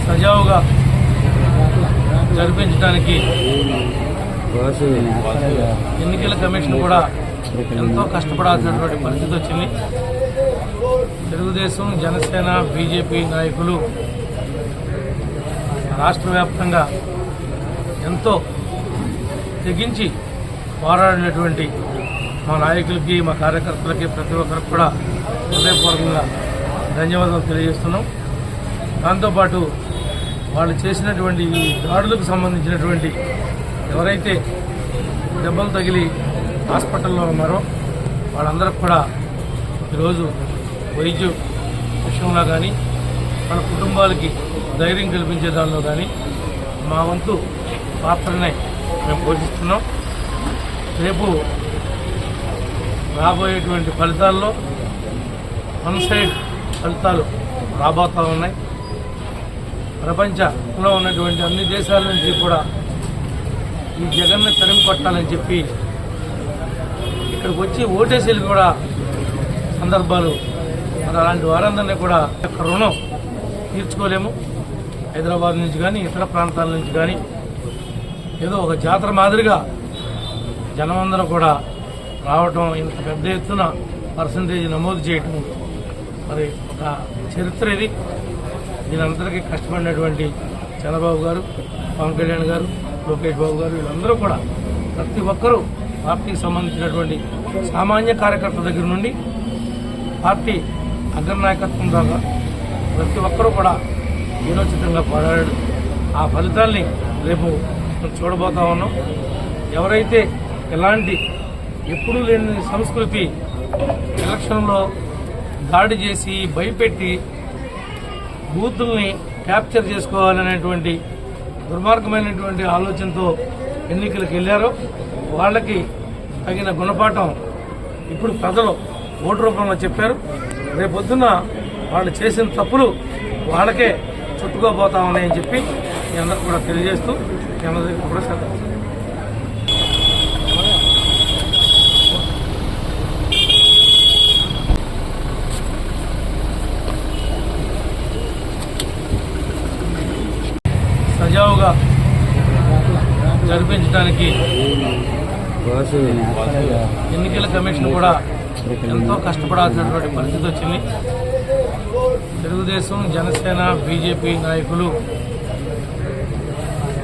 సజావుగా జరిపించడానికి ఎన్నికల కమిషన్ కూడా ఎంతో కష్టపడాల్సినటువంటి పరిస్థితి వచ్చింది. తెలుగుదేశం, జనసేన, బీజేపీ నాయకులు రాష్ట్ర వ్యాప్తంగా ఎంతో తెగించి పోరాడినటువంటి మా నాయకులకి, మా కార్యకర్తలకి, ప్రతి ఒక్కరికి కూడా హృదయపూర్వకంగా ధన్యవాదాలు తెలియజేస్తున్నాం. దాంతోపాటు వాళ్ళు చేసినటువంటి ఈ దాడులకు సంబంధించినటువంటి ఎవరైతే దెబ్బలు తగిలి హాస్పిటల్లో ఉన్నారో వాళ్ళందరికీ కూడా ఈరోజు వైద్య విషయంలో కానీ, మన కుటుంబాలకి ధైర్యం కల్పించే దానిలో కానీ మా వంతు పాత్రనే మేము పోషిస్తున్నాం. రేపు రాబోయేటువంటి ఫలితాల్లో వన్ సైడ్ ఫలితాలు రాబోతూ ఉన్నాయి. ప్రపంచంలో ఉన్నటువంటి అన్ని దేశాల నుంచి కూడా ఈ జగన్ని తరిమి కొట్టాలని చెప్పి ఇక్కడికి వచ్చి ఓటేసీలు కూడా సందర్భాలు. మరి అలాంటి వారందరినీ కూడా రుణం తీర్చుకోలేము. హైదరాబాద్ నుంచి కానీ, ఇతర ప్రాంతాల నుంచి కానీ ఏదో ఒక జాతర మాదిరిగా జనమందరూ కూడా రావటం, ఇంత పెద్ద ఎత్తున పర్సంటేజ్ నమోదు చేయటం మరి ఒక చరిత్ర ఇది. దీనందరికీ కష్టపడినటువంటి చంద్రబాబు గారు, పవన్ కళ్యాణ్ గారు, లోకేష్ బాబు గారు, వీళ్ళందరూ కూడా ప్రతి ఒక్కరూ పార్టీకి సంబంధించినటువంటి సామాన్య కార్యకర్త దగ్గర నుండి పార్టీ అగ్రనాయకత్వం దాకా ప్రతి ఒక్కరూ కూడా వీరోచితంగా పోరాడాడు. ఆ ఫలితాల్ని రేపు చూడబోతా ఉన్నాం. ఎవరైతే ఎలాంటి ఎప్పుడూ లేని సంస్కృతి ఎలక్షన్లో దాడి చేసి భయపెట్టి బూతుల్ని క్యాప్చర్ చేసుకోవాలనేటువంటి దుర్మార్గమైనటువంటి ఆలోచనతో ఎన్నికలకు వెళ్ళారో వాళ్ళకి తగిన గుణపాఠం ఇప్పుడు ప్రజలు ఓటు రూపంలో చెప్పారు. రేపొద్దున వాళ్ళు చేసిన తప్పులు వాళ్ళకే చుట్టుకోబోతా ఉన్నాయని చెప్పి మీ అందరూ కూడా తెలియజేస్తూ మీ అందరికీ కూడా శ్రద్ధ. సజావుగా జరిపించడానికి ఎన్నికల కమిషన్ కూడా ఎంతో కష్టపడాల్సినటువంటి పరిస్థితి వచ్చింది. తెలుగుదేశం, జనసేన, బీజేపీ నాయకులు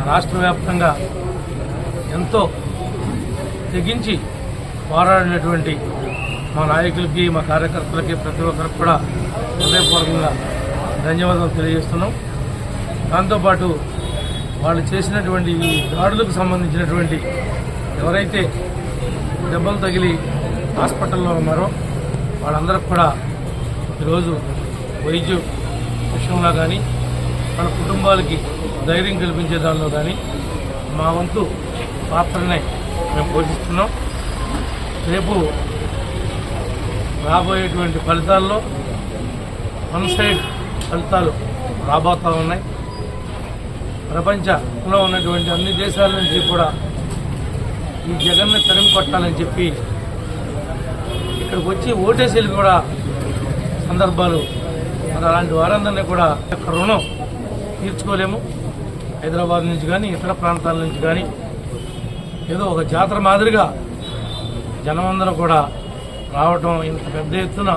రాష్ట్ర వ్యాప్తంగా ఎంతో తెగించి పోరాడినటువంటి మా నాయకులకి, మా కార్యకర్తలకి, ప్రతి ఒక్కరికి కూడా హృదయపూర్వకంగా ధన్యవాదాలు తెలియజేస్తున్నాం. దాంతోపాటు వాళ్ళు చేసినటువంటి ఈ దాడులకు సంబంధించినటువంటి ఎవరైతే దెబ్బలు తగిలి హాస్పిటల్లో ఉన్నారో వాళ్ళందరికీ కూడా ఈరోజు వైద్య విషయంలో కానీ, మన కుటుంబాలకి ధైర్యం కల్పించే దానిలో కానీ మా వంతు పాత్రనే మేము పోషిస్తున్నాం. రేపు రాబోయేటువంటి ఫలితాల్లో వన్ సైడ్ ఫలితాలు రాబోతూ ఉన్నాయి. ప్రపంచంలో ఉన్నటువంటి అన్ని దేశాల నుంచి కూడా ఈ జగన్ని తరిమి కొట్టాలని చెప్పి ఇక్కడికి వచ్చి ఓటేసీలు కూడా సందర్భాలు. మరి అలాంటి వారందరినీ కూడా రుణం తీర్చుకోలేము. హైదరాబాద్ నుంచి కానీ, ఇతర ప్రాంతాల నుంచి కానీ ఏదో ఒక జాతర మాదిరిగా జనమందరూ కూడా రావటం, ఇంత పెద్ద ఎత్తున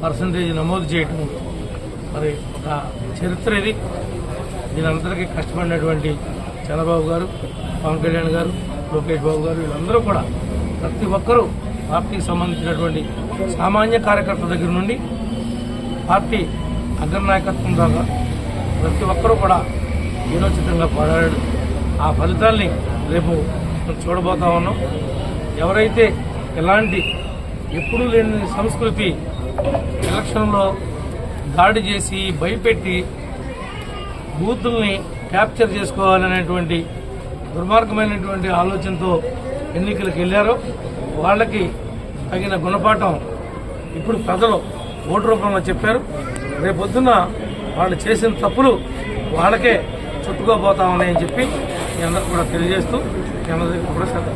పర్సంటేజ్ నమోదు చేయటం మరి ఒక చరిత్ర ఇది. దీనందరికీ కష్టపడినటువంటి చంద్రబాబు గారు, పవన్ కళ్యాణ్ గారు, లోకేష్ బాబు గారు, వీళ్ళందరూ కూడా ప్రతి ఒక్కరూ పార్టీకి సంబంధించినటువంటి సామాన్య కార్యకర్త దగ్గర నుండి పార్టీ అగ్రనాయకత్వం దాకా ప్రతి ఒక్కరూ కూడా వీరోచితంగా పోరాడాడు. ఆ ఫలితాల్ని రేపు చూడబోతా ఉన్నాం. ఎవరైతే ఎలాంటి ఎప్పుడూ లేని సంస్కృతి ఎలక్షన్లో దాడి చేసి భయపెట్టి బూతుల్ని క్యాప్చర్ చేసుకోవాలనేటువంటి దుర్మార్గమైనటువంటి ఆలోచనతో ఎన్నికలకు వెళ్ళారో వాళ్ళకి తగిన గుణపాఠం ఇప్పుడు ప్రజలు ఓటు రూపంలో చెప్పారు. రేపొద్దున వాళ్ళు చేసిన తప్పులు వాళ్ళకే చుట్టుకోబోతా ఉన్నాయని చెప్పి మీ అందరూ కూడా తెలియజేస్తూ మీ అందరికీ కూడా శ్రద్ధ.